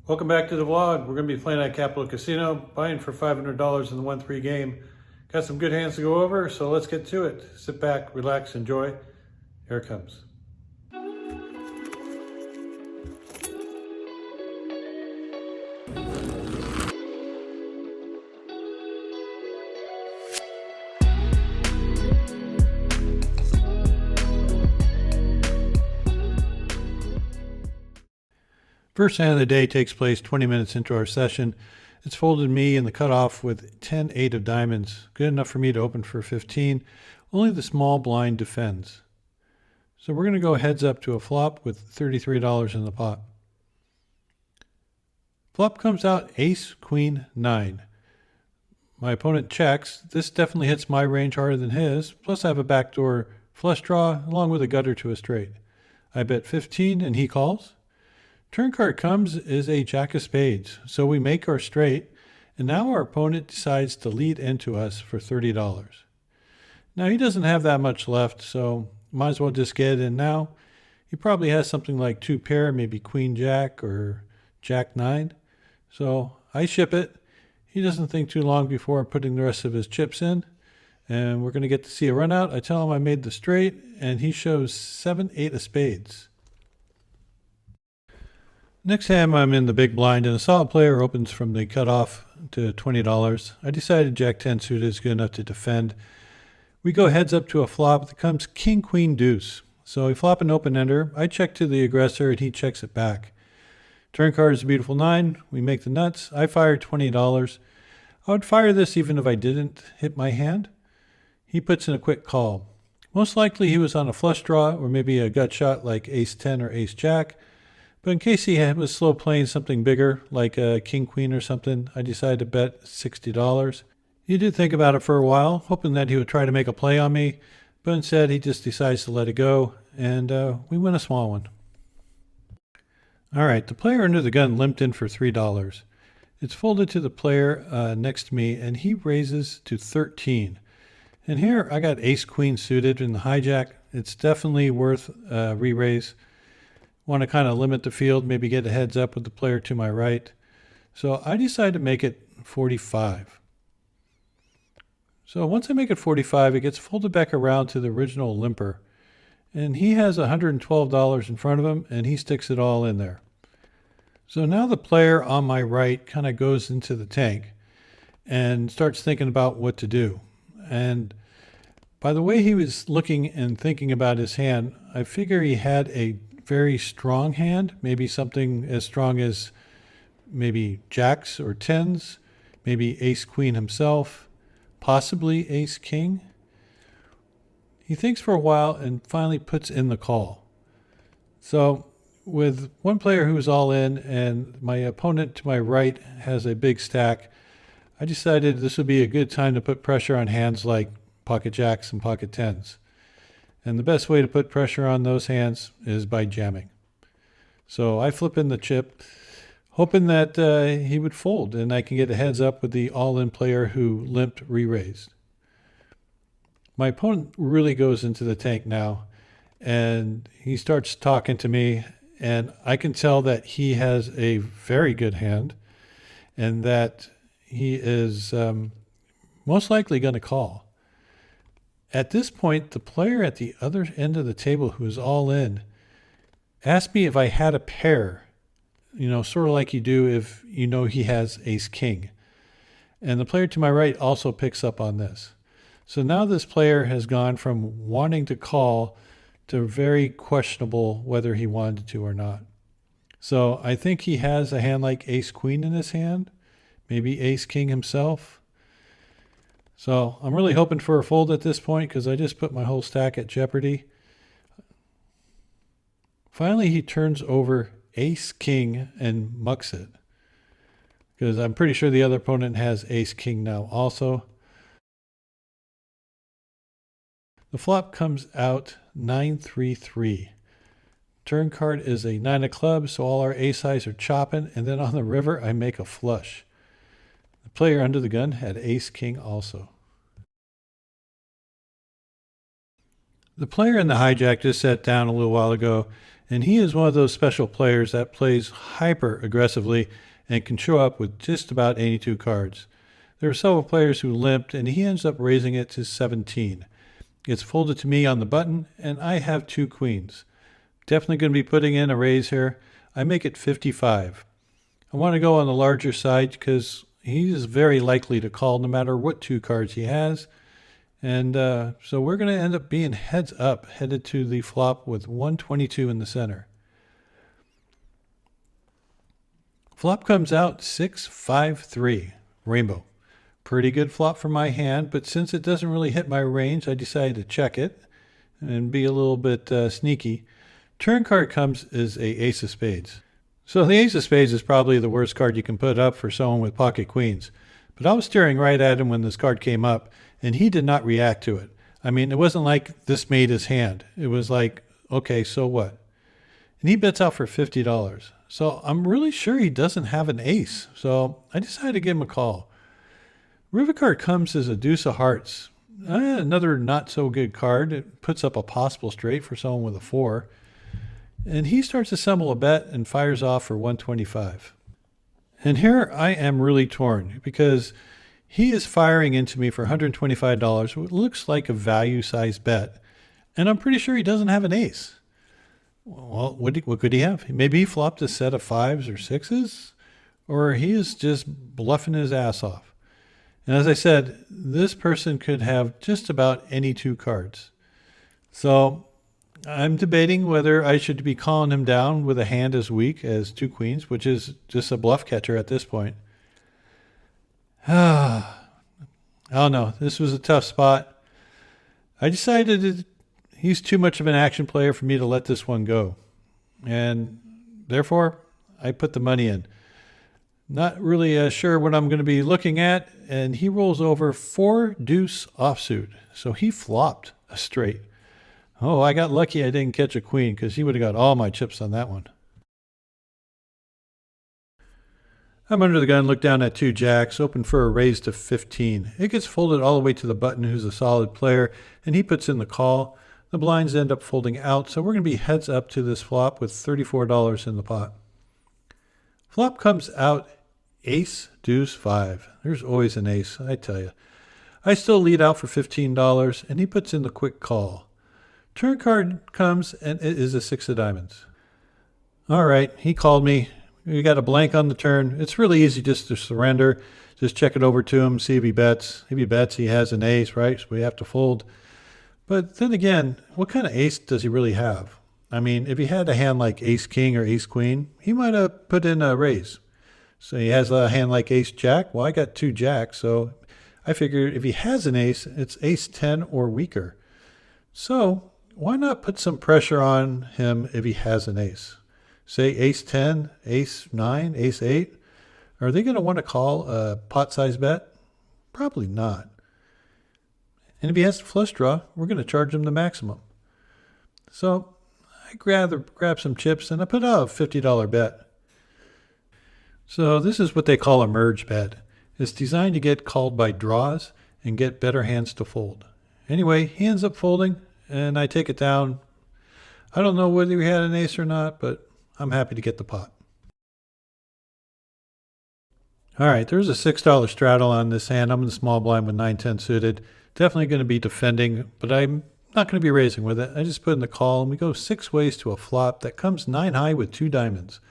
Welcome back to the vlog. We're going to be playing at Capital Casino, buying for $500 in the 1-3 game. Got some good hands to go over, so let's get to it. Sit back, relax, enjoy. Here it comes. First hand of the day takes place 20 minutes into our session. It's folded me in the cutoff with 10-8 of diamonds. Good enough for me to open for 15. Only the small blind defends. So we're going to go heads up to a flop with $33 in the pot. Flop comes out ace, queen, 9. My opponent checks. This definitely hits my range harder than his. Plus I have a backdoor flush draw along with a gutter to a straight. I bet 15 and he calls. Turn card comes is a jack of spades, so we make our straight, and now our opponent decides to lead into us for $30. Now he doesn't have that much left, so might as well just get it in now. He probably has something like 2 pair, maybe queen jack or jack 9. So I ship it. He doesn't think too long before putting the rest of his chips in, and we're going to get to see a run out. I tell him I made the straight, and he shows 7-8 of spades. Next hand, I'm in the big blind, and a solid player opens from the cutoff to $20. I decided Jack 10 suited is good enough to defend. We go heads up to a flop that comes king, queen, deuce. So we flop an open ender. I check to the aggressor, and he checks it back. Turn card is a beautiful 9. We make the nuts. I fire $20. I would fire this even if I didn't hit my hand. He puts in a quick call. Most likely he was on a flush draw or maybe a gut shot like ace 10 or ace jack. But in case he was slow playing something bigger, like a king, queen or something, I decided to bet $60. He did think about it for a while, hoping that he would try to make a play on me, but instead he just decides to let it go, and we win a small one. All right, the player under the gun limped in for $3. It's folded to the player next to me, and he raises to 13. And here I got ace, queen suited in the hijack. It's definitely worth re-raise. Want to kind of limit the field, maybe get a heads up with the player to my right. So I decided to make it 45. So once I make it 45, it gets folded back around to the original limper. And he has $112 in front of him, and he sticks it all in there. So now the player on my right kind of goes into the tank and starts thinking about what to do. And by the way he was looking and thinking about his hand, I figure he had a very strong hand, maybe something as strong as maybe jacks or tens, maybe ace queen himself, possibly ace king. He thinks for a while and finally puts in the call. So with one player who's all in and my opponent to my right has a big stack, I decided this would be a good time to put pressure on hands like pocket jacks and pocket tens. And the best way to put pressure on those hands is by jamming. So I flip in the chip, hoping that he would fold and I can get a heads up with the all-in player who limped re-raised. My opponent really goes into the tank now, and he starts talking to me, and I can tell that he has a very good hand and that he is most likely going to call. At this point, the player at the other end of the table, who is all in, asked me if I had a pair, sort of like you do if you know he has ace king. And the player to my right also picks up on this. So now this player has gone from wanting to call to very questionable whether he wanted to or not. So I think he has a hand like ace queen in his hand, maybe ace king himself. So I'm really hoping for a fold at this point because I just put my whole stack at jeopardy. Finally, he turns over ace king and mucks it because I'm pretty sure the other opponent has ace king now also. The flop comes out 9-3-3. Turn card is a 9 of clubs, so all our ace highs are chopping, and then on the river I make a flush. The player under the gun had ace king also. The player in the hijack just sat down a little while ago And he is one of those special players that plays hyper aggressively and can show up with just about 82 cards. There are several players who limped, and he ends up raising it to 17. It's folded to me on the button, and I have 2 queens. Definitely going to be putting in a raise here. I make it 55. I want to go on the larger side because he is very likely to call no matter what 2 cards he has. And so we're going to end up being heads up, headed to the flop with 122 in the center. Flop comes out 6-5-3, rainbow. Pretty good flop for my hand, but since it doesn't really hit my range, I decided to check it and be a little bit sneaky. Turn card comes is a ace of spades. So the ace of spades is probably the worst card you can put up for someone with pocket queens. But I was staring right at him when this card came up, and he did not react to it. I mean, it wasn't like this made his hand. It was like, okay, so what? And he bets out for $50. So I'm really sure he doesn't have an ace. So I decided to give him a call. River card comes as a deuce of hearts. Another not so good card. It puts up a possible straight for someone with a 4. And he starts to assemble a bet and fires off for 125. And here I am really torn because he is firing into me for $125, what looks like a value-sized bet. And I'm pretty sure he doesn't have an ace. Well, what could he have? Maybe he flopped a set of 5s or 6s, or he is just bluffing his ass off. And as I said, this person could have just about any 2 cards. So I'm debating whether I should be calling him down with a hand as weak as 2 queens, which is just a bluff catcher at this point. I don't know. This was a tough spot. I decided that he's too much of an action player for me to let this one go. And therefore, I put the money in. Not really sure what I'm going to be looking at. And he rolls over 4 deuce offsuit. So he flopped a straight. Oh, I got lucky I didn't catch a queen because he would have got all my chips on that one. I'm under the gun, look down at 2 jacks, open for a raise to 15. It gets folded all the way to the button, who's a solid player, and he puts in the call. The blinds end up folding out, so we're going to be heads up to this flop with $34 in the pot. Flop comes out ace, deuce, 5. There's always an ace, I tell you. I still lead out for $15, and he puts in the quick call. Turn card comes, and it is a 6 of diamonds. All right, he called me. We got a blank on the turn. It's really easy just to surrender. Just check it over to him, see if he bets. If he bets, he has an ace, right? So we have to fold. But then again, what kind of ace does he really have? I mean, if he had a hand like ace king or ace queen, he might have put in a raise. So he has a hand like ace jack. Well, I got 2 jacks, so I figured if he has an ace, it's ace 10 or weaker. So why not put some pressure on him if he has an ace? Say ace 10, ace 9, ace 8. Are they going to want to call a pot size bet? Probably not. And if he has a flush draw, we're going to charge him the maximum. So I grab some chips and I put out a $50 bet. So this is what they call a merge bet. It's designed to get called by draws and get better hands to fold. Anyway, he ends up folding and I take it down. I don't know whether he had an ace or not, but I'm happy to get the pot. All right, there's a $6 straddle on this hand. I'm in the small blind with 9-10 suited. Definitely going to be defending, but I'm not going to be raising with it. I just put in the call, and we go 6 ways to a flop that comes 9 high with 2 diamonds.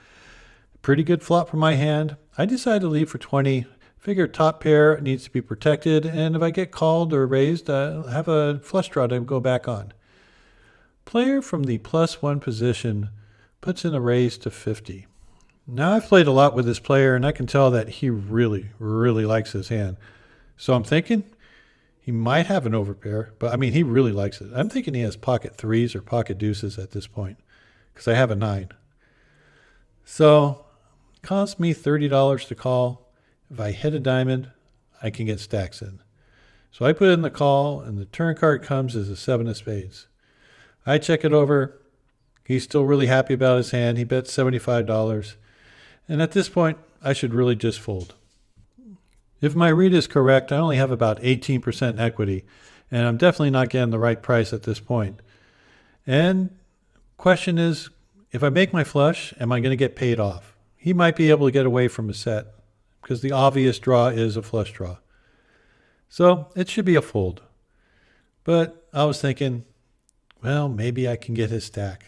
Pretty good flop for my hand. I decided to leave for 20. Figure top pair needs to be protected, and if I get called or raised, I'll have a flush draw to go back on. Player from the +1 position puts in a raise to 50. Now I've played a lot with this player and I can tell that he really, really likes his hand. So I'm thinking he might have an overpair, but I mean, he really likes it. I'm thinking he has pocket 3s or pocket deuces at this point because I have a 9. So it costs me $30 to call. If I hit a diamond, I can get stacks in. So I put in the call and the turn card comes as a 7 of spades. I check it over. He's still really happy about his hand. He bets $75. And at this point, I should really just fold. If my read is correct, I only have about 18% equity, and I'm definitely not getting the right price at this point. And question is if I make my flush, am I going to get paid off? He might be able to get away from a set because the obvious draw is a flush draw. So it should be a fold. But I was thinking, well, maybe I can get his stack.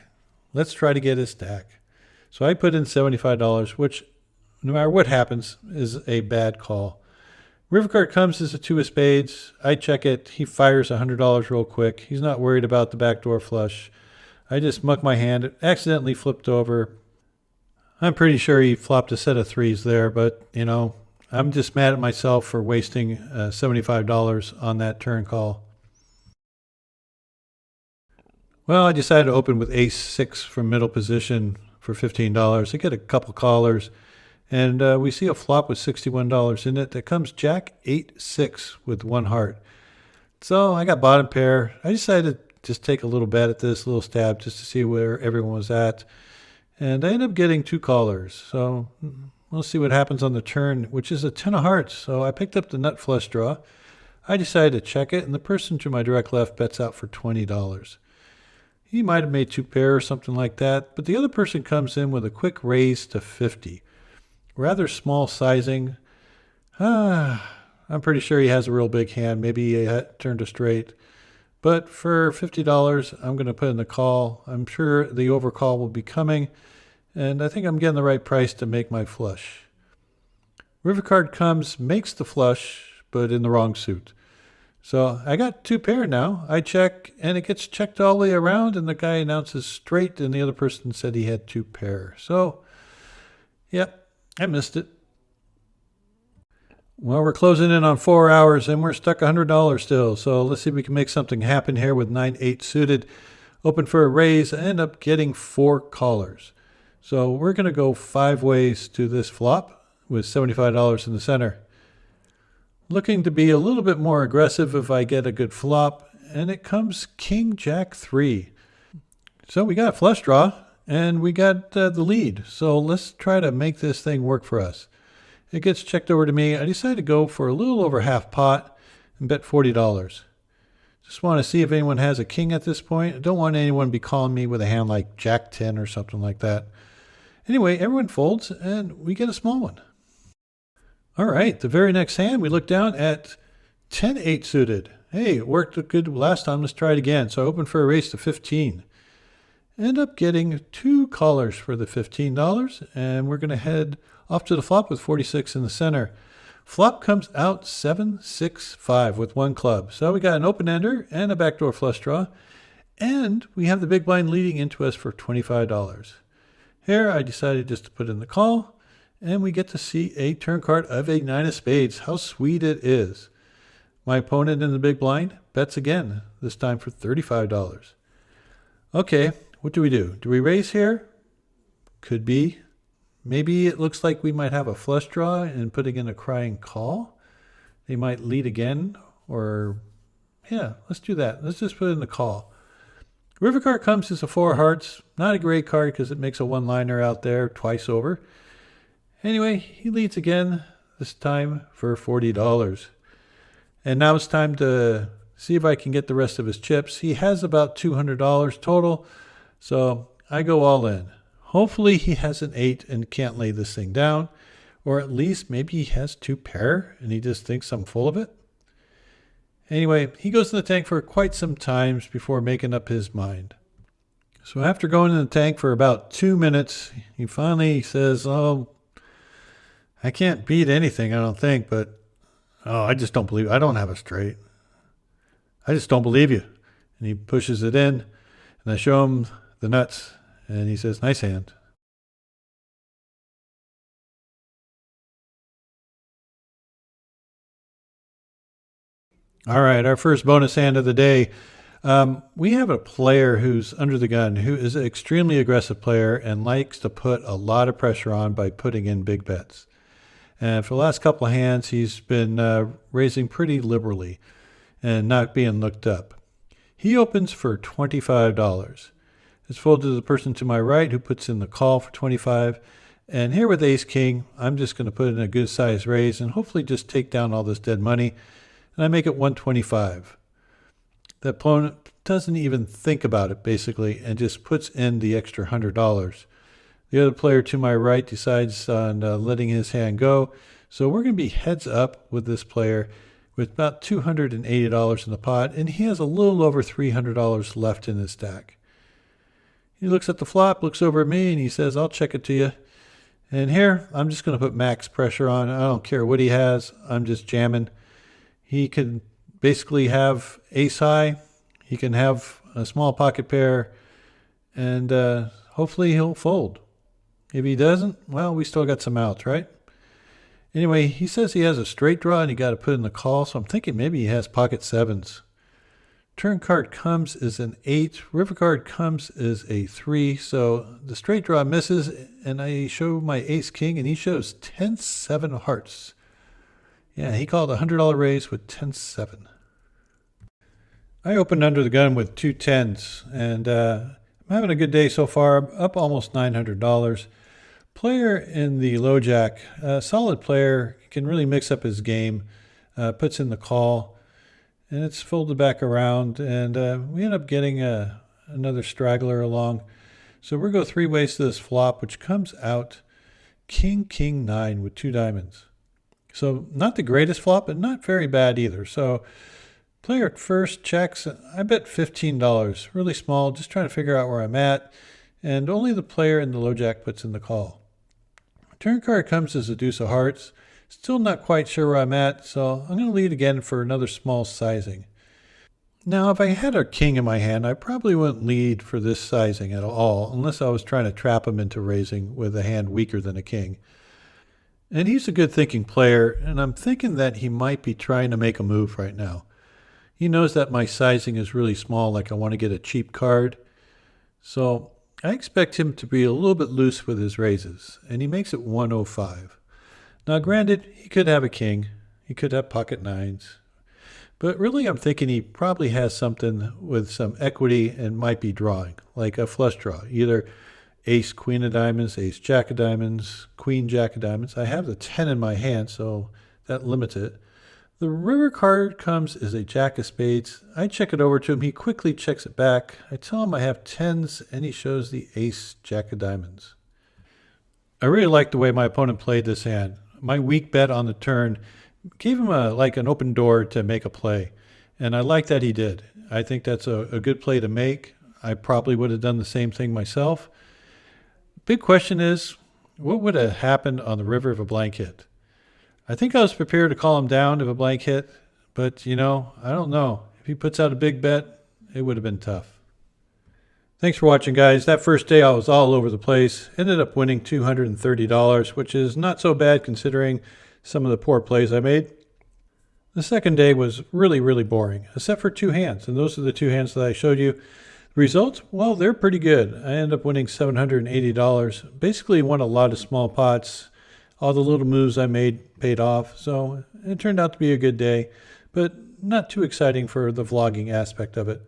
Let's try to get his stack. So I put in $75, which no matter what happens is a bad call. River card comes as a two of spades. I check it. He fires $100 real quick. He's not worried about the backdoor flush. I just muck my hand. It accidentally flipped over. I'm pretty sure he flopped a set of threes there, but, you know, I'm just mad at myself for wasting $75 on that turn call. Well, I decided to open with ace-6 from middle position for $15. I get a couple callers, and we see a flop with $61 in it that comes jack-8-6 with one heart. So I got bottom pair. I decided to just take a little bet at this, little stab, just to see where everyone was at. And I ended up getting two callers. So we'll see what happens on the turn, which is a 10 of hearts. So I picked up the nut flush draw. I decided to check it, and the person to my direct left bets out for $20. He might have made two pair or something like that, but the other person comes in with a quick raise to 50. Rather small sizing. I'm pretty sure he has a real big hand. Maybe he turned a straight. But for $50, I'm going to put in the call. I'm sure the overcall will be coming, and I think I'm getting the right price to make my flush. River card comes, makes the flush, but in the wrong suit. So I got two pair now. I check, and it gets checked all the way around, and the guy announces straight, and the other person said he had two pair. So, yep, I missed it. Well, we're closing in on 4 hours, and we're stuck $100 still. So let's see if we can make something happen here with 9-8 suited. Open for a raise, I end up getting 4 callers. So we're going to go 5 ways to this flop with $75 in the center. Looking to be a little bit more aggressive if I get a good flop, and it comes King Jack 3. So we got a flush draw, and we got the lead. So let's try to make this thing work for us. It gets checked over to me. I decided to go for a little over half pot and bet $40. Just want to see if anyone has a king at this point. I don't want anyone to be calling me with a hand like Jack 10 or something like that. Anyway, everyone folds, and we get a small one. All right, the very next hand, we look down at 10-8 suited. Hey, it worked good last time. Let's try it again. So I open for a raise to 15. End up getting 2 callers for the $15, and we're going to head off to the flop with 46 in the center. Flop comes out 7-6-5 with 1 club. So we got an open-ender and a backdoor flush draw, and we have the big blind leading into us for $25. Here, I decided just to put in the call, and we get to see a turn card of a 9 of spades. How sweet it is. My opponent in the big blind bets again, this time for $35. Okay, what do we do? Do we raise here? Could be. Maybe it looks like we might have a flush draw and putting in a crying call. They might lead again, or yeah, let's do that. Let's just put in the call. River card comes as a 4 of hearts. Not a great card because it makes a one-liner out there twice over. Anyway, he leads again, this time for $40. And now it's time to see if I can get the rest of his chips. He has about $200 total, so I go all in. Hopefully he has an 8 and can't lay this thing down, or at least maybe he has 2 pair and he just thinks I'm full of it. Anyway, he goes in the tank for quite some times before making up his mind. So after going in the tank for about 2 minutes, he finally says, oh, I can't beat anything, I don't think, but I just don't believe, I don't have a straight. I just don't believe you. And he pushes it in, and I show him the nuts, and he says, nice hand. All right, our first bonus hand of the day. We have a player who's under the gun, who is an extremely aggressive player and likes to put a lot of pressure on by putting in big bets. And for the last couple of hands, he's been raising pretty liberally and not being looked up. He opens for $25. It's folded to the person to my right who puts in the call for $25. And here with ace king, I'm just going to put in a good size raise and hopefully just take down all this dead money. And I make it $125. The doesn't even think about it basically and just puts in the extra $100. The other player to my right decides on letting his hand go. So we're going to be heads up with this player with about $280 in the pot, and he has a little over $300 left in his stack. He looks at the flop, looks over at me, and he says, I'll check it to you. And here, I'm just going to put max pressure on. I don't care what he has. I'm just jamming. He can basically have ace high. He can have a small pocket pair, and hopefully he'll fold. If he doesn't, well, we still got some outs, right? Anyway, he says he has a straight draw and he got to put in the call, so I'm thinking maybe he has pocket sevens. Turn card comes as an 8. River card comes as a 3. So the straight draw misses, and I show my ace king, and he shows 10-7 hearts. Yeah, he called a $100 raise with 10-7. I opened under the gun with 2 10s, and I'm having a good day so far. I'm up almost $900. Player in the low jack, a solid player, can really mix up his game, puts in the call. And it's folded back around, and we end up getting another straggler along. So we're going to go 3 ways to this flop, which comes out king, king, 9 with 2 diamonds. So not the greatest flop, but not very bad either. So player at first checks. I bet $15, really small, just trying to figure out where I'm at. And only the player in the low jack puts in the call. Turn card comes as a deuce of hearts. Still not quite sure where I'm at, so I'm going to lead again for another small sizing. Now, if I had a king in my hand, I probably wouldn't lead for this sizing at all, unless I was trying to trap him into raising with a hand weaker than a king. And he's a good thinking player, and I'm thinking that he might be trying to make a move right now. He knows that my sizing is really small, like I want to get a cheap card. So I expect him to be a little bit loose with his raises, and he makes it 105. Now, granted, he could have a king. He could have pocket 9s. But really, I'm thinking he probably has something with some equity and might be drawing, like a flush draw. Either ace, queen of diamonds, ace, jack of diamonds, queen, jack of diamonds. I have the 10 in my hand, so that limits it. The river card comes as a jack of spades. I check it over to him. He quickly checks it back. I tell him I have 10s, and he shows the ace, jack of diamonds. I really like the way my opponent played this hand. My weak bet on the turn gave him an open door to make a play, and I like that he did. I think that's a good play to make. I probably would have done the same thing myself. Big question is, what would have happened on the river if a blank hit? I think I was prepared to call him down if a blank hit, but I don't know. If he puts out a big bet, it would have been tough. Thanks for watching, guys. That first day I was all over the place. Ended up winning $230, which is not so bad considering some of the poor plays I made. The second day was really, really boring, except for 2 hands, and those are the 2 hands that I showed you. The results, well, they're pretty good. I ended up winning $780. Basically won a lot of small pots. All the little moves I made paid off, so it turned out to be a good day, but not too exciting for the vlogging aspect of it.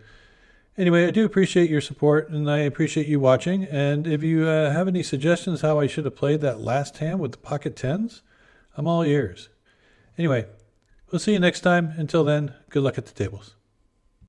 Anyway, I do appreciate your support, and I appreciate you watching. And if you have any suggestions how I should have played that last hand with the pocket 10s, I'm all ears. Anyway, we'll see you next time. Until then, good luck at the tables.